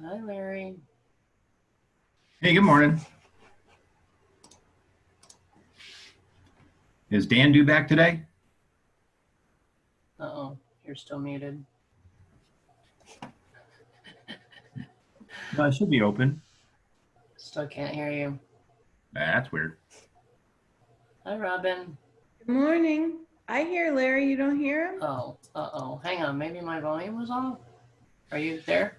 Hi, Larry. Hey, good morning. Is Dan due back today? Uh-oh, you're still muted. No, it should be open. Still can't hear you. That's weird. Hi, Robin. Good morning. I hear Larry. You don't hear him? Oh, uh-oh. Hang on, maybe my volume was off. Are you there?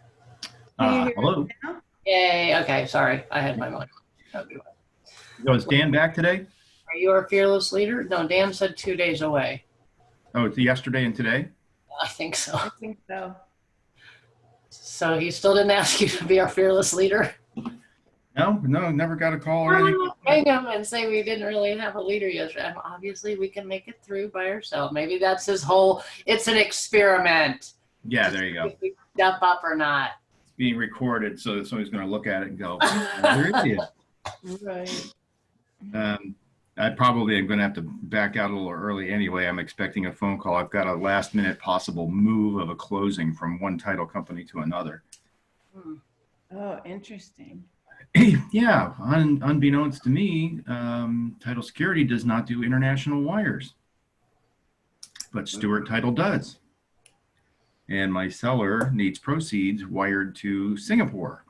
Can you hear Hello. him now? Yay, okay, sorry. I had my volume. Okay. So is Dan back today? Are you our fearless leader? No, Dan said 2 days away. Oh, it's yesterday and today? I think so. I think so. So he still didn't ask you to be our fearless leader? No, never got a call or anything. Hang him and say we didn't really have a leader yesterday. Obviously, we can make it through by ourselves. Maybe that's his whole, it's an experiment. Yeah, there you go. If we jump up or not. It's being recorded, so somebody's going to look at it and go, there it is. Right. I probably am going to have to back out a little early anyway. I'm expecting a phone call. I've got a last minute possible move of a closing from one title company to another. Oh, interesting. Yeah, unbeknownst to me, Title Security does not do international wires, but Stewart Title does. And my seller needs proceeds wired to Singapore,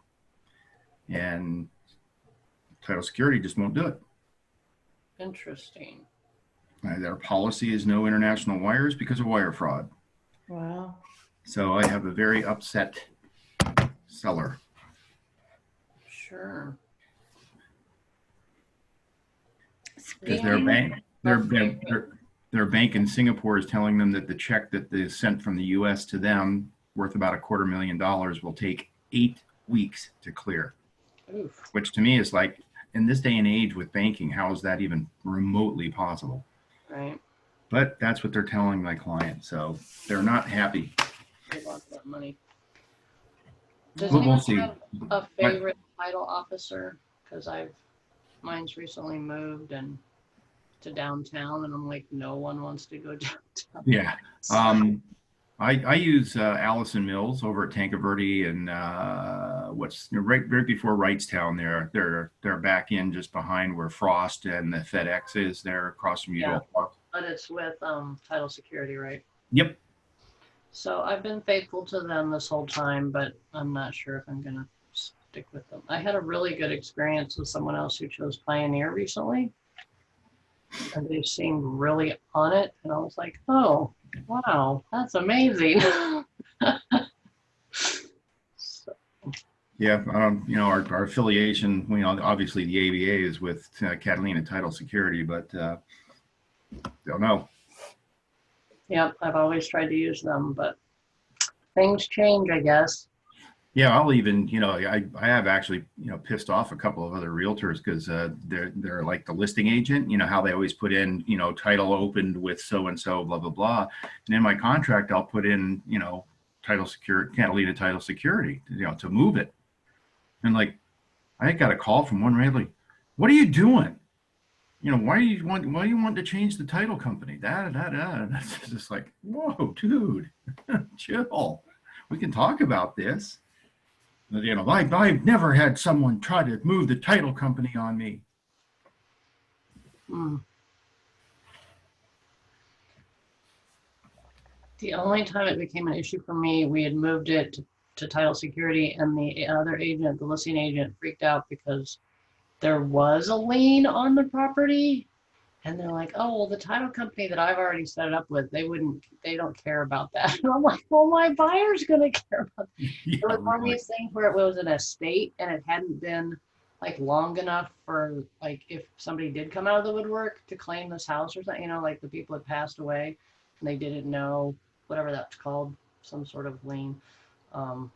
and Title Security just won't do it. Interesting. Their policy is no international wires because of wire fraud. Wow. So I have a very upset seller. Sure. Because their bank in Singapore is telling them that the check that they sent from the U.S. to them, worth about $250,000, will take 8 weeks to clear. Oof. Which to me is like, in this day and age with banking, how is that even remotely possible? Right. But that's what they're telling my client, so they're not happy. They want that money. Does We'll anyone see. have a favorite title officer? Because mine's recently moved and to downtown, and I'm like, no one wants to go downtown. Yeah. I use Allison Mills over at Tanque Verde, and what's right before Wrightstown there. They're back in just behind where Frost and the FedEx is there across from Udall Park. But it's with Title Security, right? Yep. So I've been faithful to them this whole time, but I'm not sure if I'm gonna stick with them. I had a really good experience with someone else who chose Pioneer recently, and they seemed really on it, and I was like, oh, wow, that's amazing. So, Yeah. Our affiliation, obviously the ABA is with Catalina Title Security, but don't know. yeah, I've always tried to use them, but things change, I guess. Yeah, I'll even, I have actually, pissed off a couple of other realtors because they're like the listing agent, how they always put in, title opened with so and so, blah blah blah, and in my contract I'll put in, title security, Catalina Title Security, to move it, and like I got a call from one realtor, what are you doing? Why do you want to change the title company? Da da da. And it's just like, whoa, dude, chill. We can talk about this. I've never had someone try to move the title company on me. Mm. The only time it became an issue for me, we had moved it to Title Security, and the other agent, the listing agent, freaked out because there was a lien on the property. And they're like, oh, well, the title company that I've already set it up with, they don't care about that. And I'm like, well, my buyer's going to care about that. Yeah, It was one of really. these things where it was an estate and it hadn't been like long enough for like if somebody did come out of the woodwork to claim this house or something, like the people had passed away and they didn't know whatever that's called, some sort of lien. Um,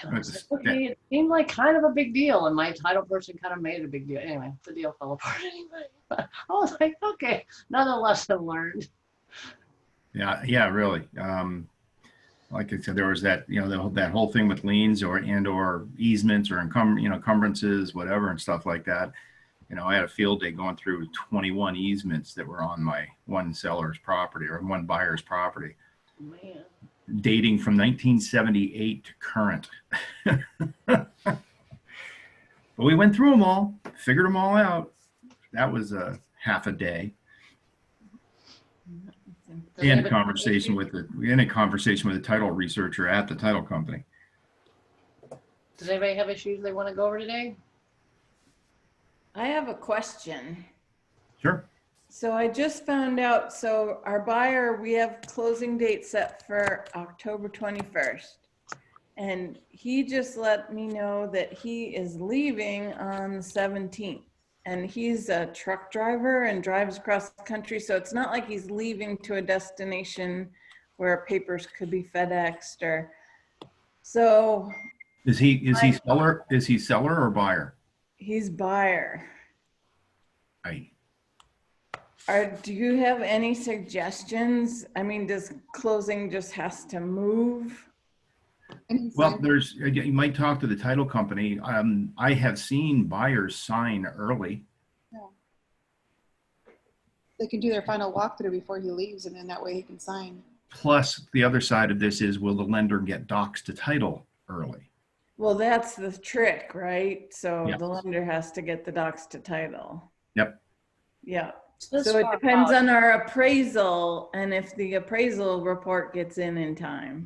and I was like, okay, it seemed like kind of a big deal, and my title person kind of made it a big deal. Anyway, the deal fell apart anyway. But I was like, okay, another lesson learned. Yeah, really. Like I said, there was that, that whole thing with liens or easements or encumbrances, whatever, and stuff like that. I had a field day going through 21 easements that were on my one seller's property or one buyer's property. Man. dating from 1978 to current. But we went through them all, figured them all out. That was a half a day. Does And a anybody- conversation with the title researcher at the title company. Does anybody have issues they want to go over today? I have a question. Sure. So I just found out, so our buyer, we have closing date set for October 21st. And he just let me know that he is leaving on the 17th. And he's a truck driver and drives across the country. So it's not like he's leaving to a destination where papers could be FedExed or, so Is he seller? Is he seller or buyer? he's buyer. I Do you have any suggestions? I mean, does closing just has to move? Well, you might talk to the title company. I have seen buyers sign early. They can do their final walkthrough before he leaves, and then that way he can sign. Plus, the other side of this is, will the lender get docs to title early? Well, that's the trick, right? So Yeah. the lender has to get the docs to title. Yep. Yeah. This So it far depends out. on our appraisal and if the appraisal report gets in time.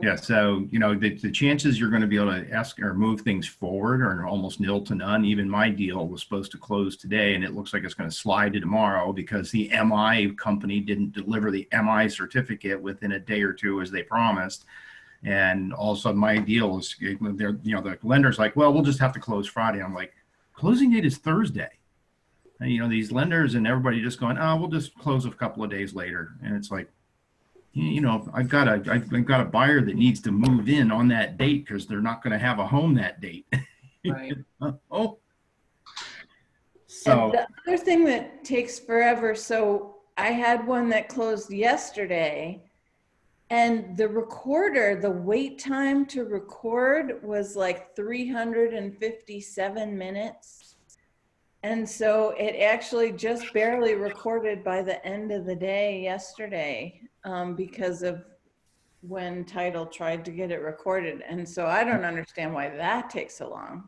Yeah. So, the chances you're going to be able to ask or move things forward are almost nil to none. Even my deal was supposed to close today, and it looks like it's going to slide to tomorrow because the MI company didn't deliver the MI certificate within a day or two as they promised. And all of a sudden my deal is, the lender's like, well, we'll just have to close Friday. I'm like, closing date is Thursday. And, these lenders and everybody just going, oh, we'll just close a couple of days later. And it's like, I've got a buyer that needs to move in on that date because they're not going to have a home that date. Right. Oh. And So, the other thing that takes forever, so I had one that closed yesterday and the recorder, the wait time to record was like 357 minutes. And so it actually just barely recorded by the end of the day yesterday because of when title tried to get it recorded. And so I don't understand why that takes so long.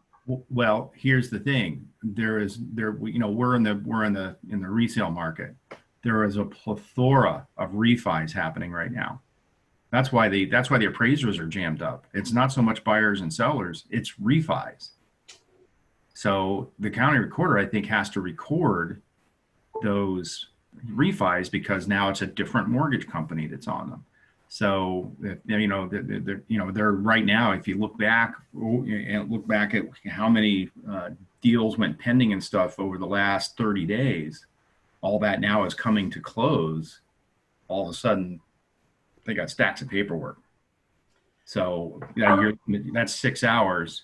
well, here's the thing. We're in the resale market. There is a plethora of refis happening right now. That's why the appraisers are jammed up. It's not so much buyers and sellers, it's refis. So the county recorder, I think, has to record those refis because now it's a different mortgage company that's on them. So, they're right now, if you look back at how many deals went pending and stuff over the last 30 days, all that now is coming to close. All of a sudden, they got stacks of paperwork. So that's 6 hours.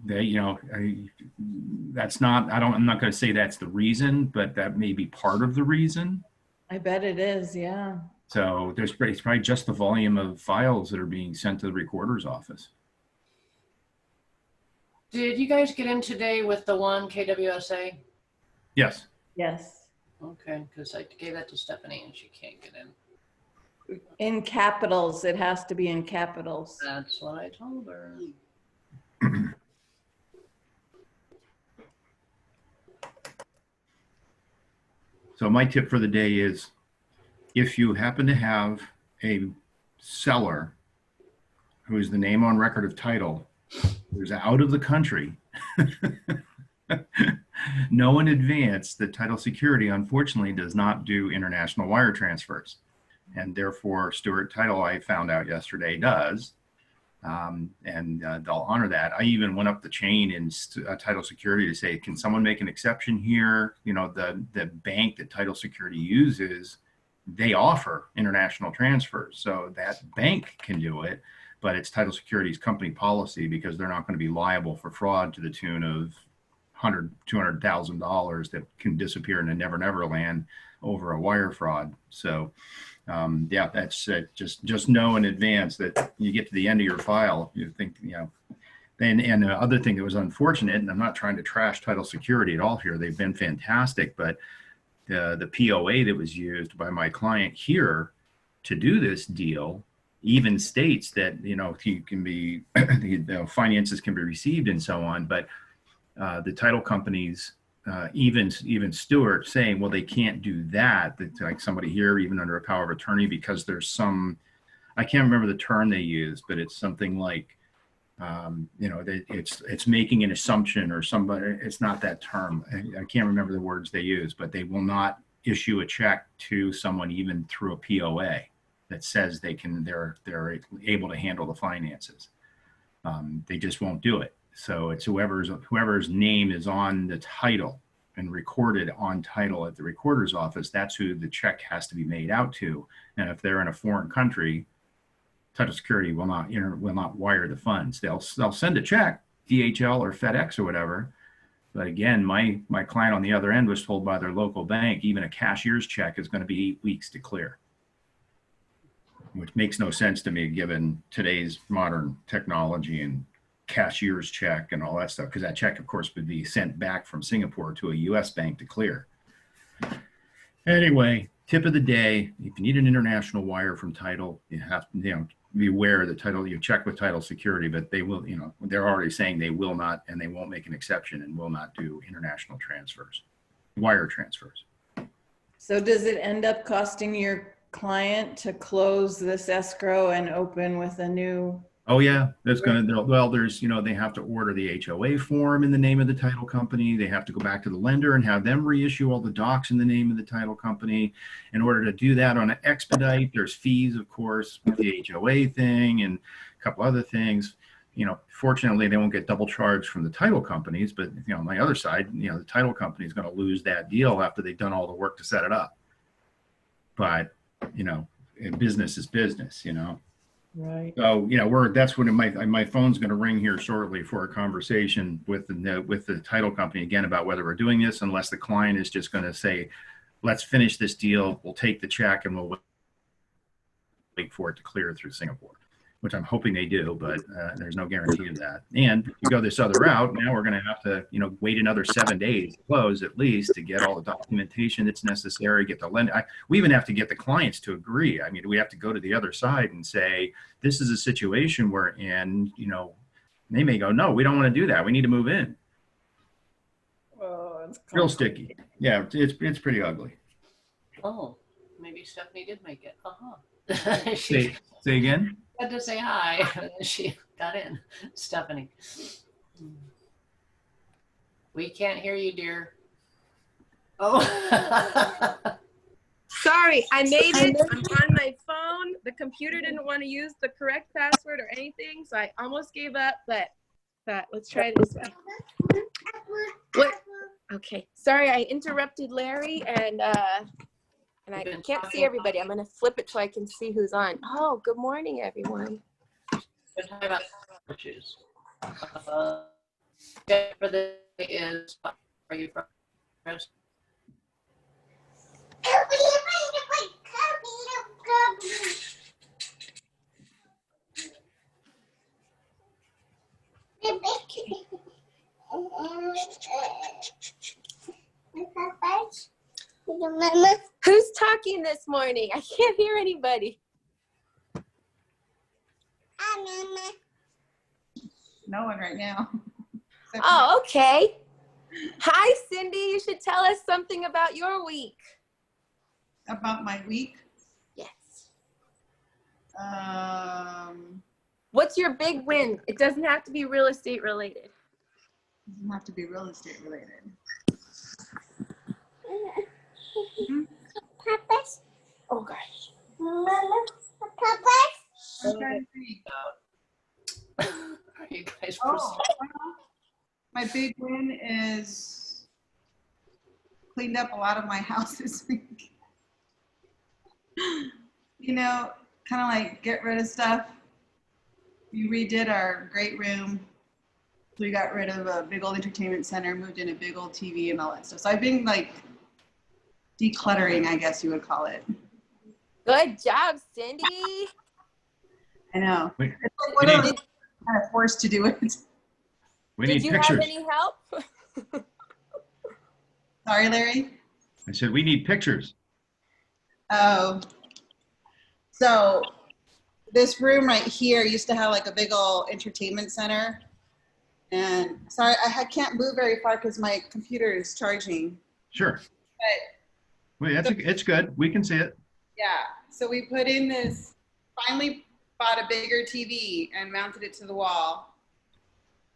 That's not, I'm not going to say that's the reason, but that may be part of the reason. I bet it is, yeah. So it's probably just the volume of files that are being sent to the recorder's office. Did you guys get in today with the one KWSA? Yes. Yes. Okay, because I gave that to Stephanie and she can't get in. In capitals, it has to be in capitals. That's what I told her. So my tip for the day is, if you happen to have a seller who is the name on record of title, who's out of the country, know in advance that Title Security, unfortunately, does not do international wire transfers. And therefore, Stewart Title, I found out yesterday, does. And they'll honor that. I even went up the chain in Title Security to say, can someone make an exception here? The bank that Title Security uses, they offer international transfers. So that bank can do it, but it's Title Security's company policy because they're not going to be liable for fraud to the tune of $200,000 that can disappear into Never Never Land over a wire fraud. So that's just know in advance that you get to the end of your file, you think, and the other thing that was unfortunate, and I'm not trying to trash Title Security at all here, they've been fantastic, but the POA that was used by my client here to do this deal even states that, you know, you can be, you know, finances can be received and so on, but the title companies, even Stewart saying, well, they can't do that. That's like somebody here, even under a power of attorney, because there's some, I can't remember the term they use, but it's something like, you know, it's making an assumption or somebody, it's not that term. I can't remember the words they use, but they will not issue a check to someone even through a POA that says they're able to handle the finances. They just won't do it. So it's whoever's name is on the title and recorded on title at the recorder's office, that's who the check has to be made out to. And if they're in a foreign country, Title Security will not wire the funds. They'll send a check, DHL or FedEx or whatever. But again, my client on the other end was told by their local bank, even a cashier's check is going to be 8 weeks to clear, which makes no sense to me given today's modern technology and cashier's check and all that stuff, because that check, of course, would be sent back from Singapore to a US bank to clear. Anyway, tip of the day, if you need an international wire from title, you have to, you know, be aware of the title, you check with Title Security, but they will, you know, they're already saying they will not, and they won't make an exception and will not do international transfers, wire transfers. So does it end up costing your client to close this escrow and open with a new? Oh yeah, that's gonna, well, there's, you know, they have to order the HOA form in the name of the title company. They have to go back to the lender and have them reissue all the docs in the name of the title company. In order to do that on an expedite, there's fees, of course, with the HOA thing and a couple other things. You know, fortunately, they won't get double charged from the title companies, but, you know, on the other side, you know, the title company is going to lose that deal after they've done all the work to set it up. But, you know, business is business, you know. Right. So, you know, that's when my phone's going to ring here shortly for a conversation with the title company again about whether we're doing this, unless the client is just going to say, let's finish this deal. We'll take the check and we'll wait for it to clear through Singapore, which I'm hoping they do, but there's no guarantee of that. And if we go this other route, now we're going to have to, you know, wait another 7 days to close at least to get all the documentation that's necessary, get the lender. We even have to get the clients to agree. I mean, we have to go to the other side and say, this is a situation we're in, you know, they may go, no, we don't want to do that. We need to move in. Oh, it's Real sticky. Yeah, it's pretty ugly. Oh, maybe Stephanie did make it. Uh-huh. Say again? Had to say hi. She got in. Stephanie. We can't hear you, dear. Oh. Sorry, I made it. I'm on my phone. The computer didn't want to use the correct password or anything, so I almost gave up, but let's try it this way. What? Okay. Sorry, I interrupted Larry and I can't see everybody. I'm gonna flip it so I can see who's on. Oh, good morning, everyone. We're talking about issues. For the is, are you from? Who's talking this morning? I can't hear anybody. No one right now. Oh, okay. Hi, Cindy. You should tell us something about your week. About my week? Yes. Doesn't What's your big win? It doesn't have to be real estate related. have to be real estate related. Oh, gosh. I'm trying to think. Are you guys Oh, my big win is cleaned up a lot of my house this week. You know, kind of like get rid of stuff. We redid our great room. So we got rid of a big old entertainment center, moved in a big old TV and all that stuff. So I've been like decluttering, I guess you would call it. Good job, Cindy. I know. Wait, It's like one of those kind of forced to do it. we Did need you pictures. have any help? Sorry, Larry. I said, we need pictures. Oh, so this room right here used to have like a big old entertainment center. And sorry, I can't move very far because my computer is charging. Sure. Wait, it's good. We can see it. Yeah, so we put in this, finally bought a bigger TV and mounted it to the wall.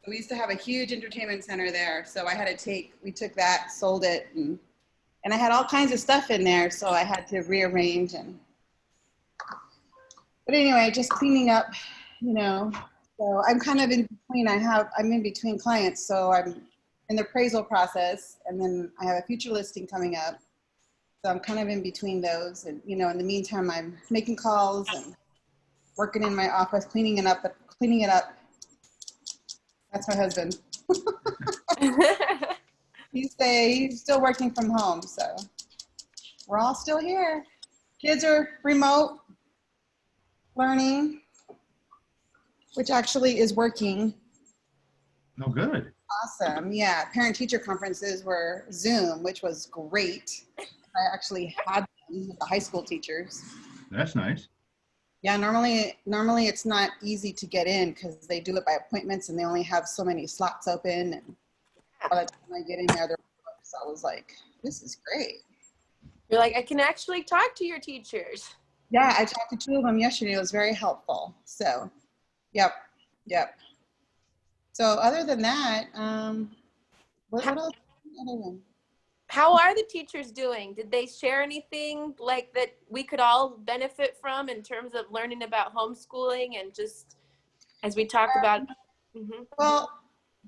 We used to have a huge entertainment center there, so we took that, sold it, and I had all kinds of stuff in there, so I had to rearrange. But anyway, just cleaning up, so I'm kind of in between. I'm in between clients, so I'm in the appraisal process, and then I have a future listing coming up. So I'm kind of in between those, and in the meantime, I'm making calls and working in my office, cleaning it up. That's my husband. He's still working from home, so we're all still here. Kids are remote learning, which actually is working. Oh, good. Awesome. Yeah, parent-teacher conferences were Zoom, which was great. I actually had them with the high school teachers. That's nice. Yeah, normally it's not easy to get in because they do it by appointments and they only have so many slots open. And by the time I get in there, so I was like, this is great. You're like, I can actually talk to your teachers. Yeah, I talked to 2 of them yesterday. It was very helpful. So, yep. So other than that, what else? Other one? How are the teachers doing? Did they share anything like that we could all benefit from in terms of learning about homeschooling and just as we talk about? Well,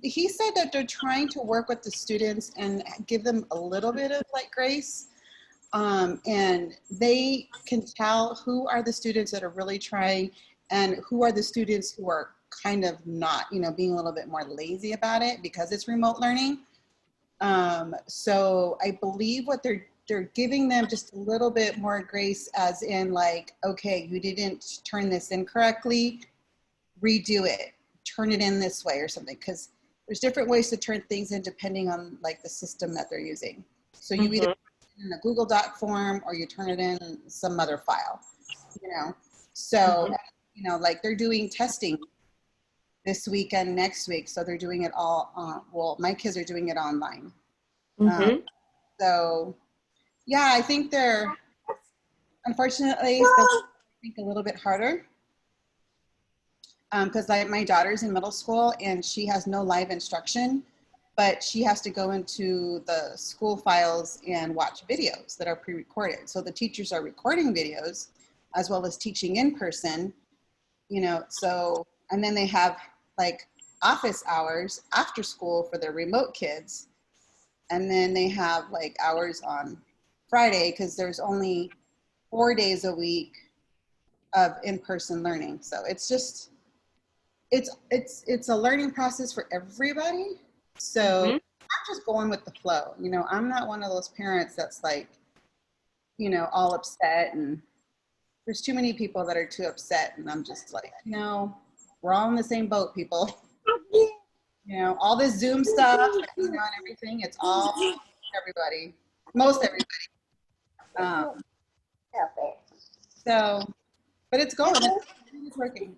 he said that they're trying to work with the students and give them a little bit of like grace. And they can tell who are the students that are really trying and who are the students who are kind of not, being a little bit more lazy about it because it's remote learning. So I believe what they're giving them just a little bit more grace as in like, okay, you didn't turn this in correctly, redo it, turn it in this way or something. Because there's different ways to turn things in depending on like the system that they're using. So you either in a Google Doc form or you turn it in some other file, So, like they're doing testing this week and next week. So they're doing it all my kids are doing it online. So yeah, I think they're unfortunately a little bit harder. Because my daughter's in middle school and she has no live instruction, but she has to go into the school files and watch videos that are pre-recorded. So the teachers are recording videos as well as teaching in person, so, and then they have like office hours after school for their remote kids. And then they have like hours on Friday because there's only 4 days a week of in-person learning. So it's just, it's a learning process for everybody. So I'm just going with the flow. I'm not one of those parents that's like, all upset, and there's too many people that are too upset. And I'm just like, we're all in the same boat, people. All this Zoom stuff, and everything, it's all everybody, most everybody. So, but it's going, it's working.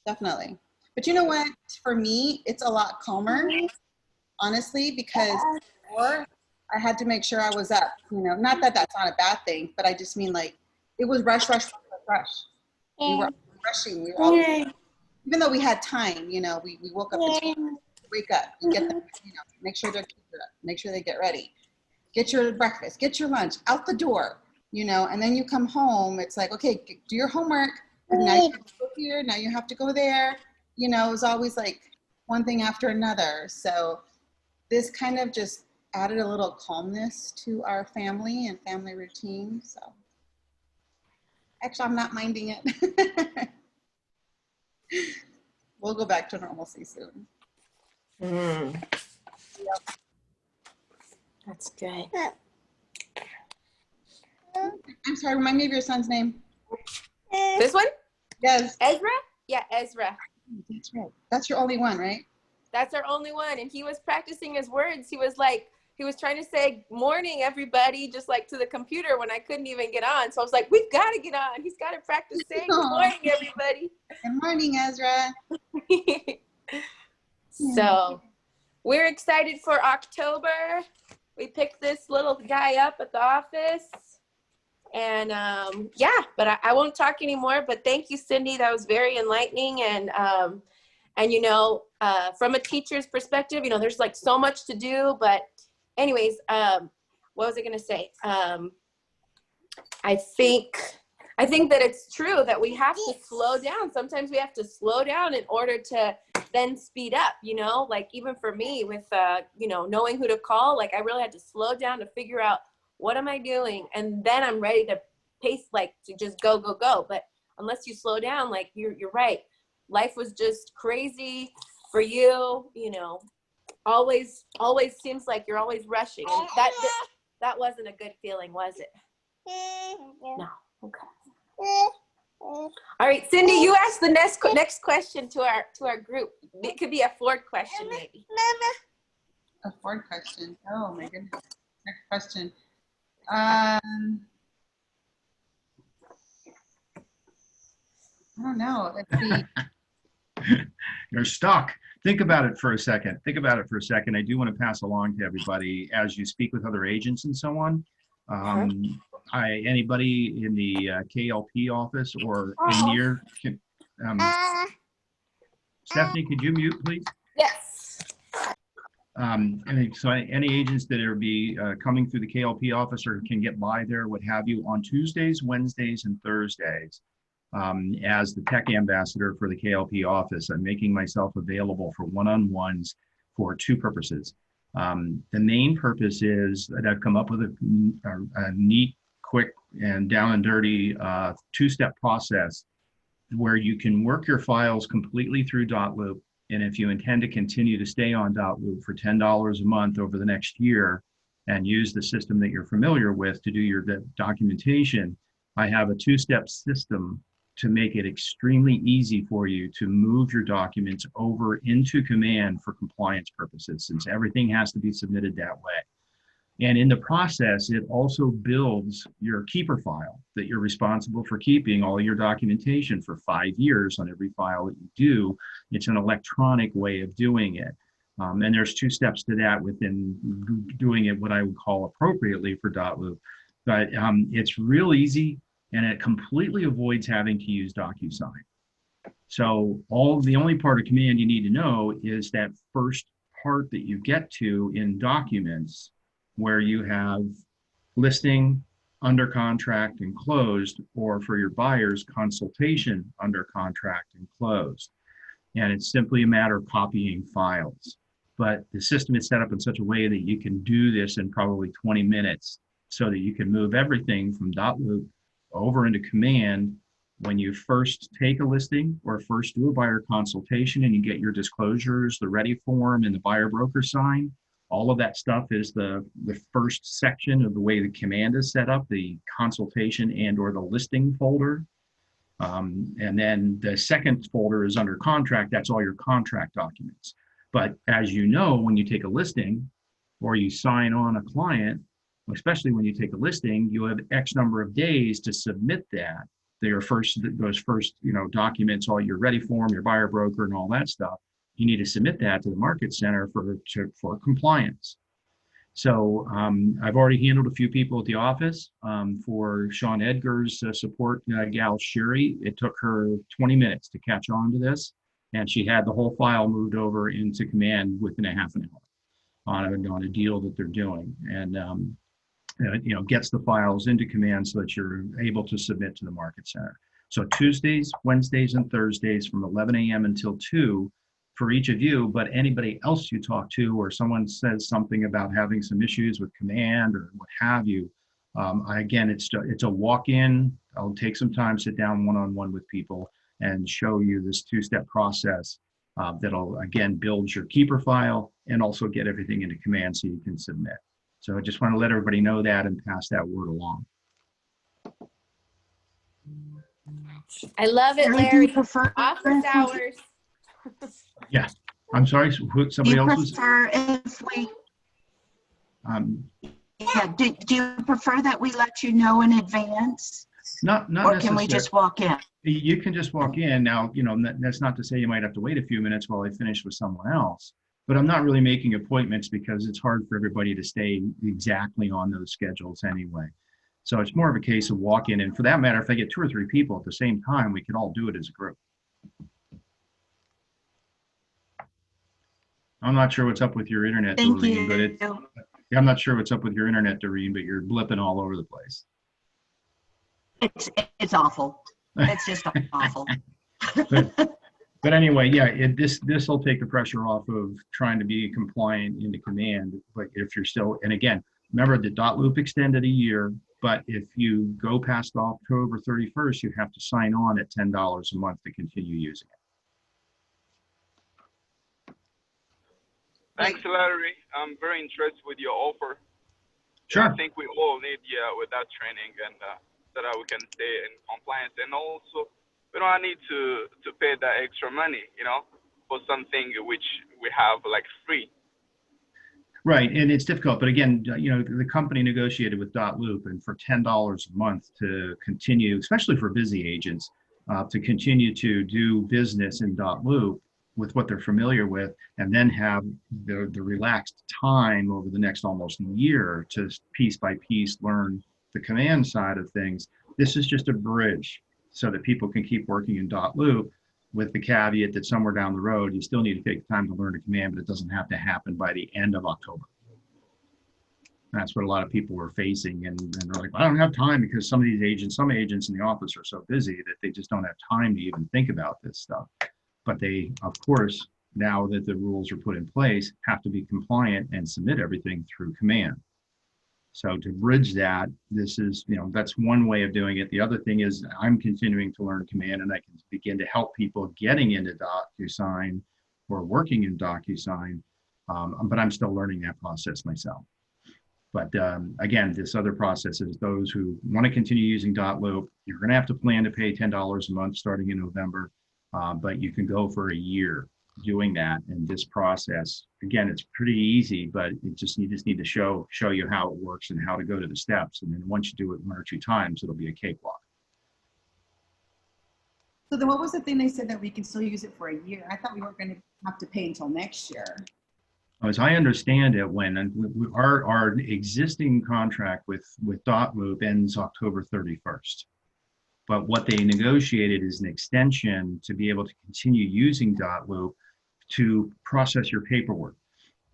Definitely. But you know what? For me, it's a lot calmer, honestly, because before I had to make sure I was up, not that that's not a bad thing, but I just mean like it was rush. We were rushing. We were all, even though we had time, we woke up, wake up, you get them, make sure their kids are up, make sure they get ready, get your breakfast, get your lunch, out the door, and then you come home, it's like, okay, do your homework. Now you have to go here, now you have to go there. It was always like one thing after another. So this kind of just added a little calmness to our family and family routine. So actually, I'm not minding it. We'll go back to normalcy soon. Yep. That's good. I'm sorry, remind me of your son's name. This one? Yes. Ezra? Yeah, Ezra. That's right. That's your only one, right? That's our only one. And he was practicing his words. He was like, he was trying to say morning, everybody, just like to the computer when I couldn't even get on. So I was like, we've got to get on. He's got to practice saying good morning, everybody. Good morning, Ezra. So we're excited for October. We picked this little guy up at the office. And yeah, but I won't talk anymore. But thank you, Cindy. That was very enlightening. And you know, from a teacher's perspective, you know, there's like so much to do. But anyways, what was I going to say? I think that it's true that we have to slow down. Sometimes we have to slow down in order to then speed up, you know, like even for me with, you know, knowing who to call, like I really had to slow down to figure out what am I doing? And then I'm ready to pace, like to just go. But unless you slow down, like you're right. Life was just crazy for you, you know, always seems like you're always rushing. And that wasn't a good feeling, was it? No. Okay. All right, Cindy, you ask the next question to our group. It could be a Ford question, maybe. A Ford question. Oh my goodness. Next question. I don't know. Let's see. You're stuck. Think about it for a second. I do want to pass along to everybody as you speak with other agents and so on. Anybody in the KLP office or in near, Stephanie, could you mute, please? Yes. Any agents that are coming through the KLP office or can get by there, what have you, on Tuesdays, Wednesdays, and Thursdays, as the tech ambassador for the KLP office, I'm making myself available for one-on-ones for two purposes. The main purpose is that I've come up with a neat, quick, and down and dirty two-step process where you can work your files completely through dotloop. And if you intend to continue to stay on dotloop for $10 a month over the next year and use the system that you're familiar with to do your documentation, I have a two-step system to make it extremely easy for you to move your documents over into Command for compliance purposes, since everything has to be submitted that way. And in the process, it also builds your keeper file that you're responsible for keeping all your documentation for 5 years on every file that you do. It's an electronic way of doing it. And there's two steps to that within doing it what I would call appropriately for dotloop. But it's real easy, and it completely avoids having to use DocuSign. So the only part of Command you need to know is that first part that you get to in documents, where you have listing, under contract, and closed, or for your buyers, consultation, under contract, and closed. And it's simply a matter of copying files. But the system is set up in such a way that you can do this in probably 20 minutes so that you can move everything from dotloop over into Command when you first take a listing or first do a buyer consultation and you get your disclosures, the ready form, and the buyer broker sign. All of that stuff is the first section of the way the Command is set up, the consultation and or the listing folder. And then the second folder is under contract. That's all your contract documents. But as you know, when you take a listing or you sign on a client, especially when you take a listing, you have X number of days to submit that. Those first documents, all your ready form, your buyer broker, and all that stuff. You need to submit that to the Market Center for compliance. So I've already handled a few people at the office. For Sean Edgar's support gal, Sherry, it took her 20 minutes to catch on to this, and she had the whole file moved over into Command within a half an hour on a deal that they're doing, and gets the files into Command so that you're able to submit to the Market Center. So Tuesdays, Wednesdays, and Thursdays from 11 a.m. until 2 for each of you, but anybody else you talk to or someone says something about having some issues with Command or what have you, again, it's a walk-in. I'll take some time, sit down one-on-one with people and show you this two-step process that'll, again, build your keeper file and also get everything into Command so you can submit. So I just want to let everybody know that and pass that word along. I love it, Larry. Office hours. Yeah, I'm sorry. Somebody else was. Prefer if we. Yeah, do you prefer that we let you know in advance? Not Or can we necessarily. just walk in? You can just walk in. Now, that's not to say you might have to wait a few minutes while I finish with someone else, but I'm not really making appointments because it's hard for everybody to stay exactly on those schedules anyway. So it's more of a case of walk in. And for that matter, if I get 2 or 3 people at the same time, we could all do it as a group. I'm not sure what's up with your internet, Thank Doreen, but you. I'm not sure what's up with your internet, Doreen, but you're blipping all over the place. It's awful. It's just awful. But anyway, yeah, this will take the pressure off of trying to be compliant into command. But if you're still, and again, remember the dot loop extended a year, but if you go past October 31st, you have to sign on at $10 a month to continue using it. Thanks, Larry. I'm very interested with your offer. Sure. I think we all need, with that training and so that we can stay in compliance. And also, we don't need to pay that extra money, for something which we have like free. Right, and it's difficult, but again, the company negotiated with .loop, and for $10 a month to continue, especially for busy agents, to continue to do business in .loop with what they're familiar with, and then have the relaxed time over the next almost year to piece by piece learn the command side of things. This is just a bridge so that people can keep working in .loop, with the caveat that somewhere down the road, you still need to take time to learn a command, but it doesn't have to happen by the end of October. That's what a lot of people were facing, and they're like, I don't have time, because some agents in the office are so busy that they just don't have time to even think about this stuff. But they, of course, now that the rules are put in place, have to be compliant and submit everything through command. So to bridge that, this is, that's one way of doing it. The other thing is I'm continuing to learn command, and I can begin to help people getting into DocuSign or working in DocuSign, but I'm still learning that process myself. But again, this other process is those who want to continue using .loop, you're going to have to plan to pay $10 a month starting in November, but you can go for a year doing that. And this process, again, it's pretty easy, but you just need to show you how it works and how to go to the steps. And then once you do it 1 or 2 times, it'll be a cakewalk. So then what was the thing they said that we can still use it for a year? I thought we weren't going to have to pay until next year. As I understand it, when our existing contract with .loop ends October 31st. But what they negotiated is an extension to be able to continue using .loop to process your paperwork.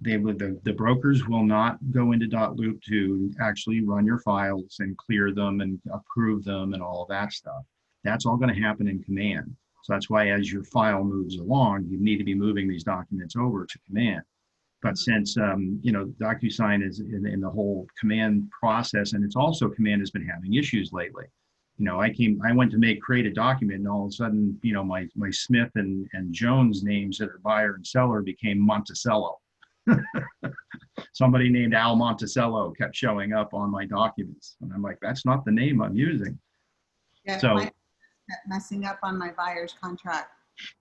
The brokers will not go into .loop to actually run your files and clear them and approve them and all of that stuff. That's all going to happen in command. So that's why as your file moves along, you need to be moving these documents over to command. But since DocuSign is in the whole command process, and it's also command has been having issues lately. I went to create a document, and all of a sudden, my Smith and Jones names that are buyer and seller became Monticello. Somebody named Al Monticello kept showing up on my documents, and I'm like, that's not the name I'm using. Yeah, So messing up on my buyer's contract.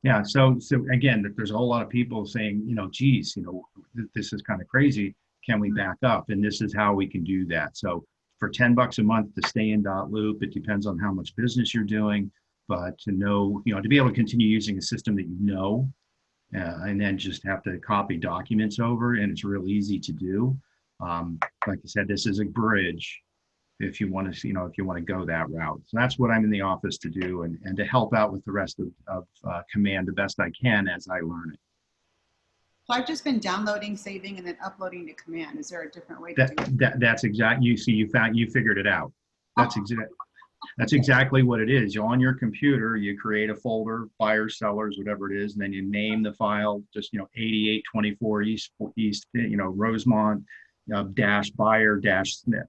Yeah, so again, there's a whole lot of people saying, geez, this is kind of crazy. Can we back up? And this is how we can do that. So for $10 a month to stay in .loop, it depends on how much business you're doing, but to know, to be able to continue using a system that and then just have to copy documents over, and it's real easy to do. Like I said, this is a bridge if you want to go that route. So that's what I'm in the office to do, and to help out with the rest of command the best I can as I learn it. So I've just been downloading, saving, and then uploading to command. Is there a different way to do it? That's exactly, you figured it out. That's exactly what it is. On your computer, you create a folder, buyers, sellers, whatever it is, and then you name the file, just 8824 East, Rosemont dash buyer dash Smith.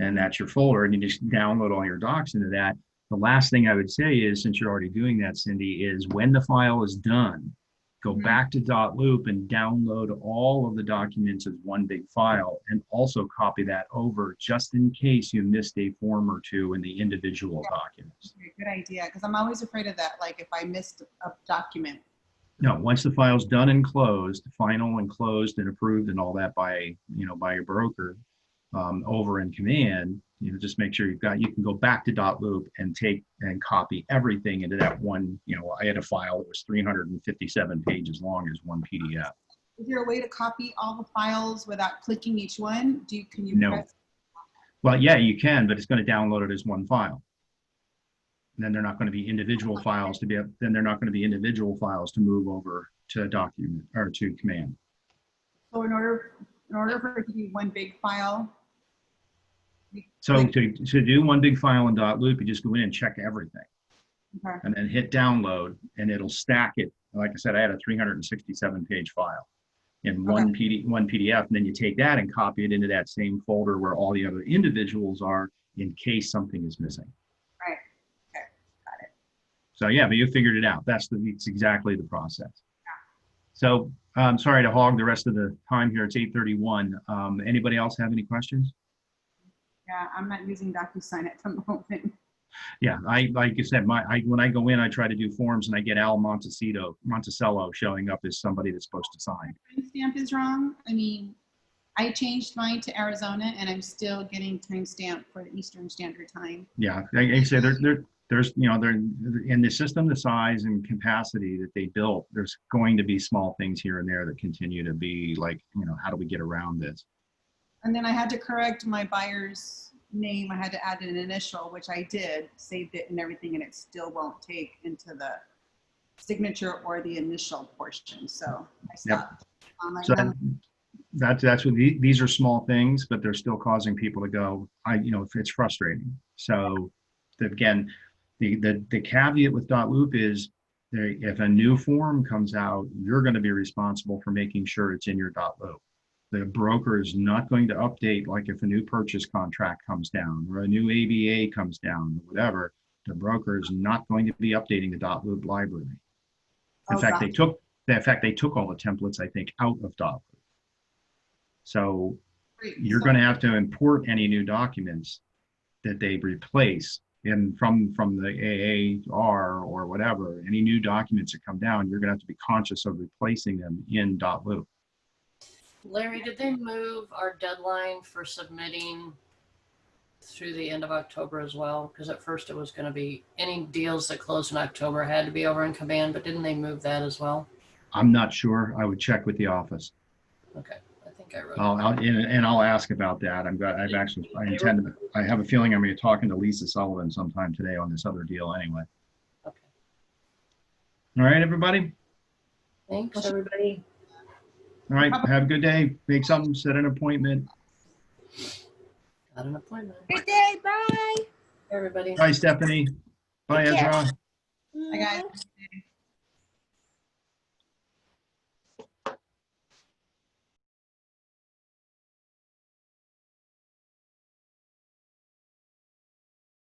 And that's your folder, and you just download all your docs into that. The last thing I would say is, since you're already doing that, Cindy, is when the file is done, go back to .loop and download all of the documents as one big file, and also copy that over just in case you missed a form or two in the individual documents. Good idea, because I'm always afraid of that. Like if I missed a document, No, once the file's done and closed, final and closed and approved and all that by, by your broker, over in Command, just make sure you can go back to .loop and take and copy everything into that one, I had a file that was 357 pages long as one PDF. Is there a way to copy all the files without clicking each one? Can you No. press? Well, yeah, you can, but it's going to download it as one file. And then they're not going to be individual files then they're not going to be individual files to move over to document or to Command. So in order for it to be one big file. So to do one big file in .loop, you just go in and check everything. Okay. And then hit download, and it'll stack it. Like I said, I had a 367 page file in one PDF, and then you take that and copy it into that same folder where all the other individuals are in case something is missing. Right. Okay. Got it. So yeah, but you figured it out. It's exactly the process. So I'm sorry to hog the rest of the time here. It's 8:31. Anybody else have any questions? Yeah, I'm not using DocuSign at the moment. Yeah, like you said, when I go in, I try to do forms and I get Al Monticello showing up as somebody that's supposed to sign. Timestamp is wrong. I mean, I changed mine to Arizona and I'm still getting timestamp for the Eastern Standard Time. Yeah, like I say, there's they're in the system, the size and capacity that they built, there's going to be small things here and there that continue to be like, how do we get around this? And then I had to correct my buyer's name. I had to add an initial, which I did, saved it and everything, and it still won't take into the signature or the initial portion. So I stopped. So that's what these are small things, but they're still causing people to go, it's frustrating. So again, the caveat with .loop is if a new form comes out, you're going to be responsible for making sure it's in your .loop. The broker is not going to update, like if a new purchase contract comes down or a new ABA comes down, or whatever, the broker is not going to be updating the .loop library. In fact, they took all the templates, I think, out of .loop. So you're going to have to import any new documents that they replace from the AAR or whatever. Any new documents that come down, you're going to have to be conscious of replacing them in .loop. Larry, did they move our deadline for submitting through the end of October as well? Because at first it was going to be any deals that closed in October had to be over in Command, but didn't they move that as well? I'm not sure. I would check with the office. Okay, I think I wrote. I'll ask about that. I have a feeling I'm going to be talking to Lisa Sullivan sometime today on this other deal anyway. Okay. All right, everybody. Thanks, everybody. All right, have a good day. Make something, set an appointment. Got an appointment. Good day. Bye. Everybody. Bye, Stephanie. Bye, Take care. Ezra. Hi, guys.